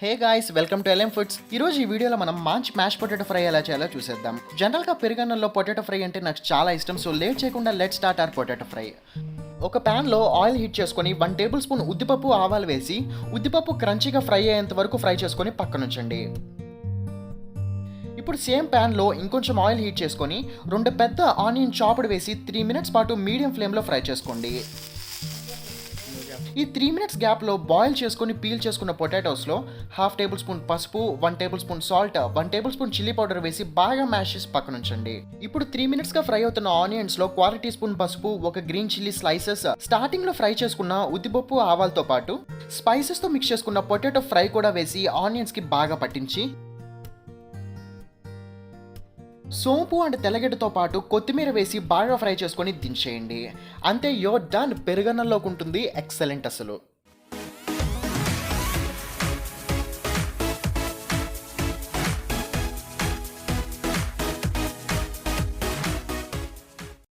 Hey guys, welcome to LM foods. ఈరోజు ఈ వీడియోలో మనం మంచి మ్యాష్ పొటాటో ఫ్రై ఎలా చేయాలో చూసేద్దాం. జనరల్గా పెరుగన్నంలో పొటాటో ఫ్రై అంటే నాకు చాలా ఇష్టం. సో లేట్ చేయకుండా let start our potato fry. ఒక ప్యాన్లో ఆయిల్ హీట్ చేసుకొని 1 టేబుల్ స్పూన్ ఉద్దిపప్పు ఆవాలు వేసి ఉద్దిపప్పు క్రంచీగా ఫ్రై అయ్యేంత వరకు ఫ్రై చేసుకొని పక్కనుంచండి. ఇప్పుడు సేమ్ ప్యాన్లో ఇంకొంచెం ఆయిల్ హీట్ చేసుకొని 2 పెద్ద ఆనియన్ చాప్డ్ వేసి 3 మినిట్స్ పాటు మీడియం ఫ్లేమ్లో ఫ్రై చేసుకోండి. ఈ 3 మినిట్స్ గ్యాప్లో బాయిల్ చేసుకొని పీల్ చేసుకున్న పొటాటోస్లో 1/2 టేబుల్ స్పూన్ పసుపు, 1 table spoon salt, 1 table spoon chilli powder వేసి బాగా మ్యాష్ చేసి పక్కనుంచండి. ఇప్పుడు 3 మినిట్స్గా ఫ్రై అవుతున్న ఆనియన్స్లో 1/4 టీ స్పూన్ పసుపు, 1 గ్రీన్ చిల్లీ స్లైసెస్, స్టార్టింగ్లో ఫ్రై చేసుకున్న ఉద్దిపప్పు ఆవాలతో పాటు స్పైసెస్తో మిక్స్ చేసుకున్న పొటాటో ఫ్రై కూడా వేసి ఆనియన్స్కి బాగా పట్టించి సోంపు అండ్ తెల్లగడ్డతో పాటు కొత్తిమీర వేసి బాగా ఫ్రై చేసుకొని దించేయండి. అంతే, యూర్ డన్. పెరుగన్నంలోకి ఉంటుంది ఎక్సలెంట్ అసలు.